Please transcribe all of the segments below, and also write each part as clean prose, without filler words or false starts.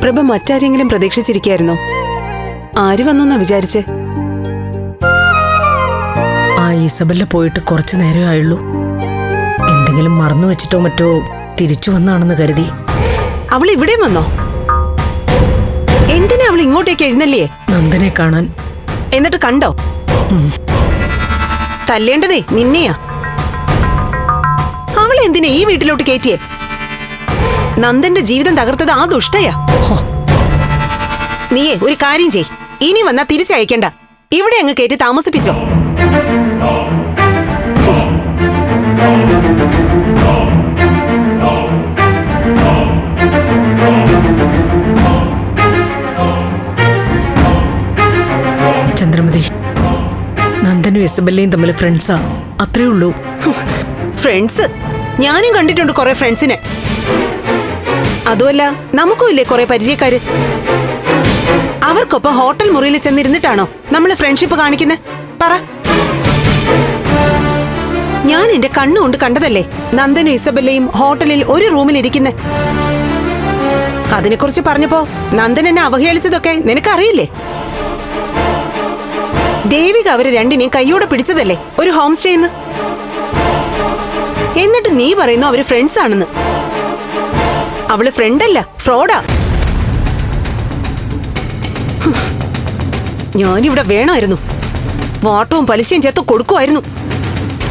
പ്രഭ മറ്റാരെങ്കിലും പ്രതീക്ഷിച്ചിരിക്കായിരുന്നോ? ആര് വന്നെന്നാ വിചാരിച്ചേ? ആ ഇസബെല്ല പോയിട്ട് കുറച്ചു നേരമേ ആയുള്ളൂ. എന്തെങ്കിലും മറന്നു വെച്ചിട്ടോ മറ്റോ തിരിച്ചു വന്നാണെന്ന് കരുതി. അവൾ ഇവിടെ വന്നോ? എന്തിനാ അവൾ ഇങ്ങോട്ടേക്ക് എഴുന്നള്ളിയേ? നന്ദനെ കാണാൻ. എന്നിട്ട് കണ്ടോ? തല്ലേണ്ടതേ നിന്നെയാ. അവളെ എന്തിനാ ഈ വീട്ടിലോട്ട് കയറ്റിയേ? നന്ദന്റെ ജീവിതം തകർത്തത് ആ ദുഷ്ടയാ. നീയേ ഒരു കാര്യം ചെയ്, ഇനി വന്നാ തിരിച്ചയക്കണ്ട, ഇവിടെ അങ്ങ് കയറ്റി താമസിപ്പിച്ചോ. ചന്ദ്രമതി, നന്ദനും ഇസബെല്ലയും തമ്മിൽ ഫ്രണ്ട്സാ, അത്രേ ഉള്ളൂ. ഫ്രണ്ട്സ്? ഞാനും കണ്ടിട്ടുണ്ട് കുറെ ഫ്രണ്ട്സിനെ. അതുമല്ല, നമുക്കും ഇല്ലേ കുറെ പരിചയക്കാര്. അവർക്കൊപ്പം ഹോട്ടൽ മുറിയിൽ ചെന്നിരുന്നിട്ടാണോ നമ്മള് ഫ്രണ്ട്ഷിപ്പ് കാണിക്കുന്നത്? പറ. ഞാൻ എന്റെ കണ്ണുകൊണ്ട് കണ്ടതല്ലേ നന്ദനും ഇസബെല്ലയും ഹോട്ടലിൽ ഒരു റൂമിൽ ഇരിക്കുന്നെ. അതിനെക്കുറിച്ച് പറഞ്ഞപ്പോ നന്ദൻ എന്നെ അവഹേളിച്ചതൊക്കെ നിനക്കറിയില്ലേ? ദേവിക അവര് രണ്ടിനെയും കൈയോടെ പിടിച്ചതല്ലേ ഒരു ഹോം സ്റ്റേന്ന്. എന്നിട്ട് നീ പറയുന്നു അവര് ഫ്രണ്ട്സ് ആണെന്ന്. അവള് ഫ്രണ്ടല്ല, ഫ്രോഡാ. ഞാനിവിടെ വേണമായിരുന്നു, വാട്ടവും പലിശയും ചേർത്ത് കൊടുക്കുമായിരുന്നു.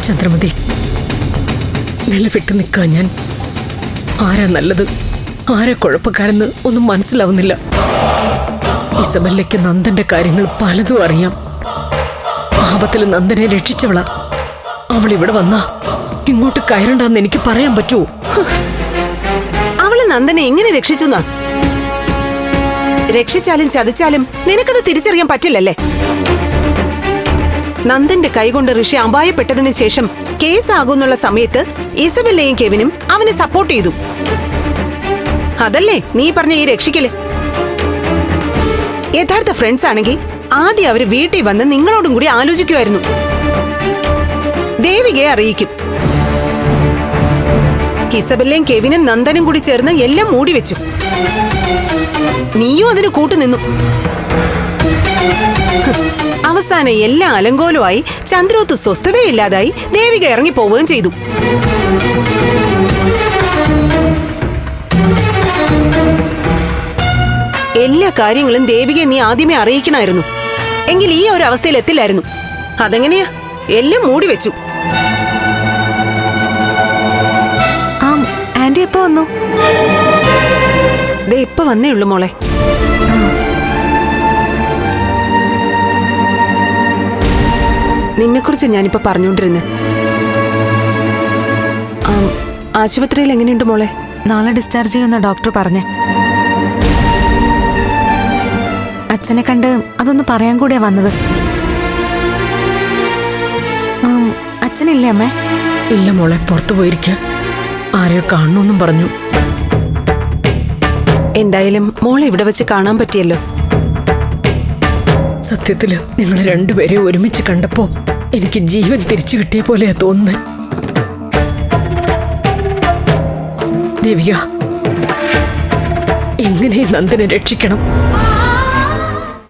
ചന്ദ്രമതി, നിലവിട്ട് നിൽക്കാ ഞാൻ. ആരാ നല്ലത്, ആരാ കുഴപ്പക്കാരെന്ന് ഒന്നും മനസ്സിലാവുന്നില്ല. ഇസബെല്ലയ്ക്ക് നന്ദന്റെ കാര്യങ്ങൾ പലതും അറിയാം. ആപത്തിൽ നന്ദനെ രക്ഷിച്ചവളാ. അവൾ ഇവിടെ വന്നാ ഇങ്ങോട്ട് കയറണ്ടെന്ന് എനിക്ക് പറയാൻ പറ്റുമോ? അവള് നന്ദനെ എങ്ങനെ രക്ഷിച്ചു? രക്ഷിച്ചാലും ചതിച്ചാലും നിനക്കത് തിരിച്ചറിയാൻ പറ്റില്ലല്ലേ? നന്ദന്റെ കൈകൊണ്ട് ഋഷി അപായപ്പെട്ടതിന് ശേഷം കേസാകുന്നുള്ള സമയത്ത് ഇസബെല്ലയും കെവിനും അവനെ സപ്പോർട്ട് ചെയ്തു. അതല്ലേ നീ പറഞ്ഞ ഈ രക്ഷിക്കല്? യഥാർത്ഥ ഫ്രണ്ട്സ് ആണെങ്കിൽ ആദ്യം അവര് വീട്ടിൽ വന്ന് നിങ്ങളോടും കൂടി ആലോചിക്കുമായിരുന്നു. ദേവികയെ അറിയിക്കും. ഇസബെല്ലയും കെവിനും നന്ദനും കൂടി ചേർന്ന് എല്ലാം മൂടി വെച്ചു. നീയും അതിന് കൂട്ടുനിന്നു. അവസാനം എല്ലാം അലങ്കോലമായി, ചന്ദ്രോത്ത് സ്വസ്ഥതയില്ലാതായി, ദേവിക ഇറങ്ങിപ്പോവുകയും ചെയ്തു. എല്ലാ കാര്യങ്ങളും ദേവികയെ നീ ആദ്യമേ അറിയിക്കണമായിരുന്നു. എങ്കിൽ ഈ ഒരു അവസ്ഥയിൽ എത്തില്ലായിരുന്നു. അതെങ്ങനെയാ? എല്ലാം മൂടി വെച്ചു. ആന്റി എപ്പോ വന്നു? ദേ ഇപ്പൊ വന്നേ ഉള്ളു മോളെ. നിന്നെക്കുറിച്ച് ഞാനിപ്പോ പറഞ്ഞുകൊണ്ടിരുന്നെ. ആശുപത്രിയിൽ എങ്ങനെയുണ്ട് മോളെ? നാളെ ഡിസ്ചാർജ് ചെയ്യുന്ന ഡോക്ടർ പറഞ്ഞേ. അച്ഛനെ കണ്ട് അതൊന്ന് പറയാൻ കൂടിയാ വന്നത്. അച്ഛനില്ലേ അമ്മേ? ഇല്ല മോളെ, പുറത്തു പോയിരിക്ക. ആരെയോ കാണണമെന്നും പറഞ്ഞു. എന്തായാലും മോളെ ഇവിടെ വെച്ച് കാണാൻ പറ്റിയല്ലോ. സത്യത്തില് നിങ്ങൾ രണ്ടുപേരെ ഒരുമിച്ച് കണ്ടപ്പോ എനിക്ക് ജീവൻ തിരിച്ചു കിട്ടിയ പോലെയാ തോന്നുന്നത്. ദേവിക, എങ്ങനെ നന്ദനെ രക്ഷിക്കണം?